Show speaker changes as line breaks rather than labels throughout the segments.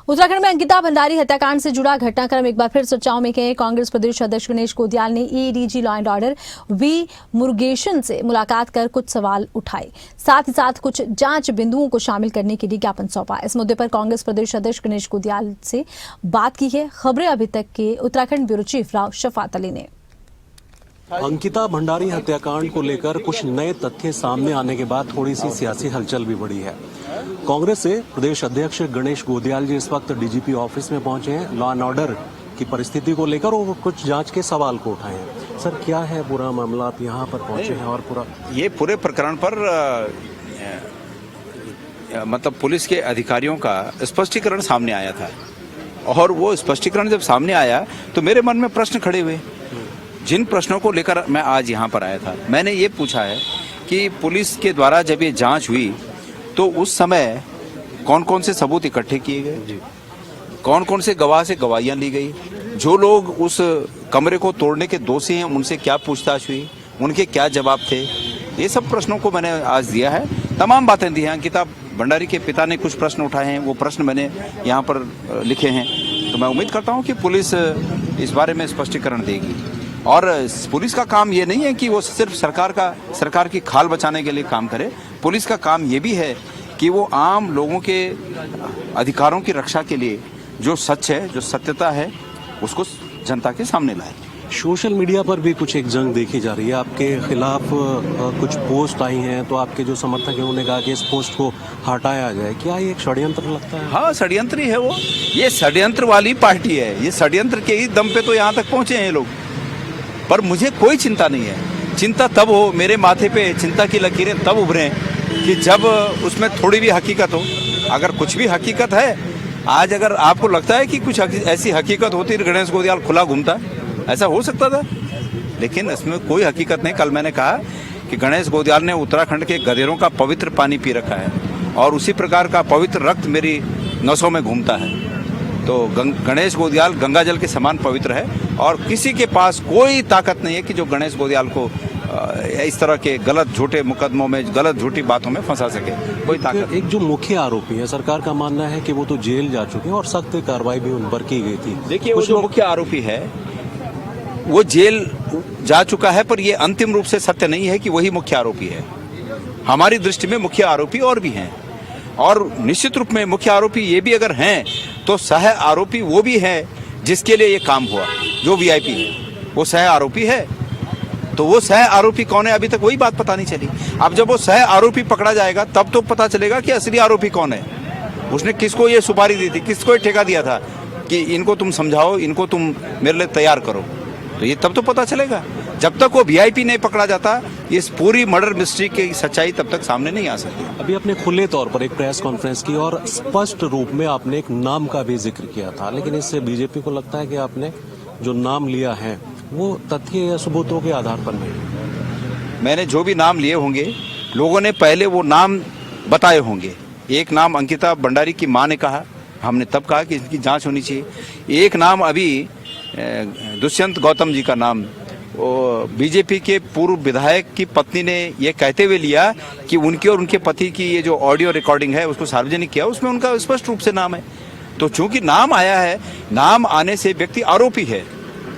उत्तराखंड में अंकिता भंडारी हत्याकांड से जुड़ा घटनाक्रम एक बार फिर चर्चाओं में गए। कांग्रेस प्रदेश अध्यक्ष गणेश गोदियाल ने ADG law and order V Murugesan से मुलाकात कर कुछ सवाल उठाए, साथ ही साथ कुछ जांच बिंदुओं को शामिल करने के लिए ज्ञापन सौंपा। इस मुद्दे पर कांग्रेस प्रदेश अध्यक्ष गणेश गोदियाल से बात की है खबरें अभी तक के उत्तराखंड ब्यूरो चीफ राव शफात अली ने।
अंकिता भंडारी हत्याकांड को लेकर कुछ नए तथ्य सामने आने के बाद थोड़ी सी सियासी हलचल भी बढ़ी है। कांग्रेस से प्रदेश अध्यक्ष गणेश गोदियाल जी इस वक्त डीजीपी ऑफिस में पहुंचे हैं, लॉ एंड ऑर्डर की परिस्थिति को लेकर और कुछ जांच के सवाल को उठाए हैं। सर, क्या है पूरा मामला, आप यहाँ पर पहुंचे हैं और
ये पूरे प्रकरण पर मतलब पुलिस के अधिकारियों का स्पष्टीकरण सामने आया था और वो स्पष्टीकरण जब सामने आया तो मेरे मन में प्रश्न खड़े हुए। जिन प्रश्नों को लेकर मैं आज यहाँ पर आया था, मैंने ये पूछा है कि पुलिस के द्वारा जब ये जांच हुई तो उस समय कौन कौन से सबूत इकट्ठे किए गए, कौन कौन से गवाह से गवाहियाँ ली गई, जो लोग उस कमरे को तोड़ने के दोषी हैं उनसे क्या पूछताछ हुई, उनके क्या जवाब थे। ये सब प्रश्नों को मैंने आज दिया है, तमाम बातें दी हैं। अंकिता भंडारी के पिता ने कुछ प्रश्न उठाए हैं, वो प्रश्न मैंने यहाँ पर लिखे हैं। तो मैं उम्मीद करता हूँ कि पुलिस इस बारे में स्पष्टीकरण देगी। और पुलिस का काम ये नहीं है कि वो सिर्फ सरकार की खाल बचाने के लिए काम करे। पुलिस का काम ये भी है कि वो आम लोगों के अधिकारों की रक्षा के लिए जो सच है, जो सत्यता है, उसको जनता के सामने लाए।
सोशल मीडिया पर भी कुछ एक जंग देखी जा रही है, आपके खिलाफ कुछ पोस्ट आई हैं, तो आपके जो समर्थक हैं उन्होंने कहा कि इस पोस्ट को हटाया जाए। क्या ये एक षड्यंत्र लगता है?
हाँ, षड्यंत्र ही है वो। ये षड्यंत्र वाली पार्टी है, ये षड्यंत्र के ही दम पे तो यहाँ तक पहुंचे हैं लोग। पर मुझे कोई चिंता नहीं है। चिंता तब हो, मेरे माथे पे चिंता की लकीरें तब उभरें कि जब उसमें थोड़ी भी हकीकत हो। अगर कुछ भी हकीकत है, आज अगर आपको लगता है कि कुछ ऐसी हकीकत होती तो गणेश गोदियाल खुला घूमता, ऐसा हो सकता था, लेकिन इसमें कोई हकीकत नहीं। कल मैंने कहा कि गणेश गोदियाल ने उत्तराखंड के गधेरों का पवित्र पानी पी रखा है और उसी प्रकार का पवित्र रक्त मेरी नसों में घूमता है। तो गणेश गोदियाल गंगा जल के समान पवित्र है और किसी के पास कोई ताकत नहीं है कि जो गणेश गोदियाल को इस तरह के गलत झूठे मुकदमों में, गलत झूठी बातों में फंसा सके। कोई ताकत।
एक जो मुख्य आरोपी है, सरकार का मानना है कि वो तो जेल जा चुके हैं और सख्त कार्रवाई भी उन पर की गई थी।
देखिए, वो जो मुख्य आरोपी है वो जेल जा चुका है, पर ये अंतिम रूप से सत्य नहीं है कि वही मुख्य आरोपी है। हमारी दृष्टि में मुख्य आरोपी और भी हैं और निश्चित रूप में मुख्य आरोपी ये भी अगर हैं तो सह आरोपी वो भी है जिसके लिए ये काम हुआ। जो वीआईपी है वो सह आरोपी है, तो वो सह आरोपी कौन है अभी तक वही बात पता नहीं चली। अब जब वो सह आरोपी पकड़ा जाएगा तब तो पता चलेगा कि असली आरोपी कौन है। उसने किसको ये सुपारी दी थी, किसको ये ठेका दिया था कि इनको तुम समझाओ, इनको तुम मेरे लिए तैयार करो, तो ये तब तो पता चलेगा। जब तक वो वीआईपी नहीं पकड़ा जाता, इस पूरी मर्डर मिस्ट्री की सच्चाई तब तक सामने नहीं आ सकती।
अभी आपने खुले तौर पर एक प्रेस कॉन्फ्रेंस की और स्पष्ट रूप में आपने एक नाम का भी जिक्र किया था, लेकिन इससे बीजेपी को लगता है कि आपने जो नाम लिया है वो तथ्य या सबूतों के आधार पर नहीं।
मैंने जो भी नाम लिए होंगे, लोगों ने पहले वो नाम बताए होंगे। एक नाम अंकिता भंडारी की मां ने कहा, हमने तब कहा कि इनकी जांच होनी चाहिए। एक नाम अभी दुष्यंत गौतम जी का नाम, वो बीजेपी के पूर्व विधायक की पत्नी ने ये कहते हुए लिया कि उनके और उनके पति की ये जो ऑडियो रिकॉर्डिंग है उसको सार्वजनिक किया, उसमें उनका स्पष्ट रूप से नाम है। तो चूंकि नाम आया है, नाम आने से व्यक्ति आरोपी है,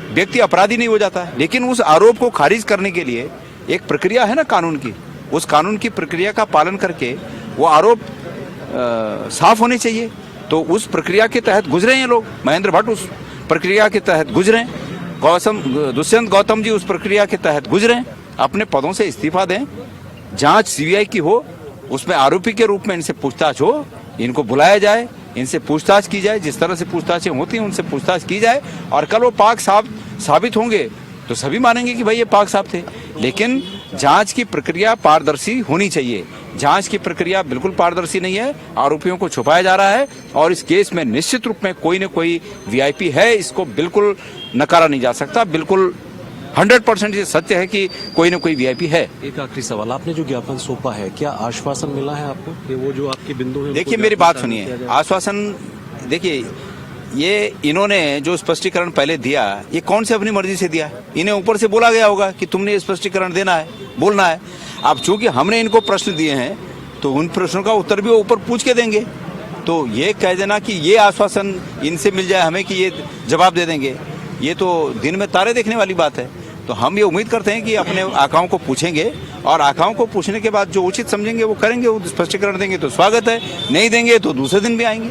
व्यक्ति अपराधी नहीं हो जाता। लेकिन उस आरोप को खारिज करने के लिए एक प्रक्रिया है ना कानून की, उस कानून की प्रक्रिया का पालन करके वो आरोप साफ होने चाहिए। तो उस प्रक्रिया के तहत गुजरे हैं लोग, महेंद्र भट्ट उस प्रक्रिया के तहत गुजरे, दुष्यंत गौतम जी उस प्रक्रिया के तहत गुजरे, अपने पदों से इस्तीफा दें, जांच सीबीआई की हो, उसमें आरोपी के रूप में इनसे पूछताछ हो, इनको बुलाया जाए, इनसे पूछताछ की जाए, जिस तरह से पूछताछें होती हैं उनसे पूछताछ की जाए और कल वो पाक साबित होंगे तो सभी मानेंगे कि भाई ये पाक साफ थे। लेकिन जांच की प्रक्रिया पारदर्शी होनी चाहिए। जांच की प्रक्रिया बिल्कुल पारदर्शी नहीं है, आरोपियों को छुपाया जा रहा है और इस केस में निश्चित रूप में कोई न कोई वीआईपी है, इसको बिल्कुल नकारा नहीं जा सकता। बिल्कुल 100% ये सत्य है कि कोई न कोई वीआईपी है।
एक आखिरी सवाल, आपने जो ज्ञापन सौंपा है, क्या आश्वासन मिला है आपको कि वो जो आपके बिंदु है?
देखिए, मेरी बात सुनिए। आश्वासन, देखिए, ये इन्होंने जो स्पष्टीकरण पहले दिया, ये कौन से अपनी मर्जी से दिया? इन्हें ऊपर से बोला गया होगा कि तुमने स्पष्टीकरण देना है, बोलना है। अब चूंकि हमने इनको प्रश्न दिए हैं तो उन प्रश्नों का उत्तर भी वो ऊपर पूछ के देंगे। तो ये कह देना कि ये आश्वासन इनसे मिल जाए हमें कि ये जवाब दे देंगे, ये तो दिन में तारे देखने वाली बात है। तो हम ये उम्मीद करते हैं कि अपने आकाओं को पूछेंगे और आकाओं को पूछने के बाद जो उचित समझेंगे वो करेंगे, वो स्पष्टीकरण देंगे तो स्वागत है, नहीं देंगे तो दूसरे दिन भी आएंगे।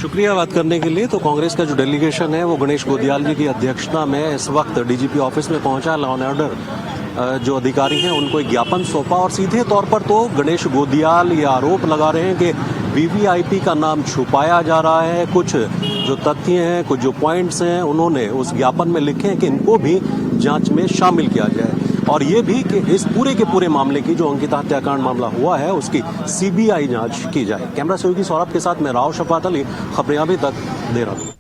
शुक्रिया बात करने के लिए। तो कांग्रेस का जो डेलीगेशन है वो गणेश गोदियाल जी की अध्यक्षता में इस वक्त डीजीपी ऑफिस में पहुंचा। लॉ एंड ऑर्डर जो अधिकारी हैं उनको एक ज्ञापन सौंपा और सीधे तौर पर तो गणेश गोदियाल ये आरोप लगा रहे हैं कि वीवीआईपी का नाम छुपाया जा रहा है। कुछ जो तथ्य हैं, कुछ जो पॉइंट्स हैं, उन्होंने उस ज्ञापन में लिखे हैं कि इनको भी जांच में शामिल किया जाए और ये भी कि इस पूरे के पूरे मामले की जो अंकिता हत्याकांड मामला हुआ है उसकी सीबीआई जांच की जाए। कैमरा सहयोगी सौरभ के साथ मैं राव शफात अली, खबरें अभी तक, देहरादून।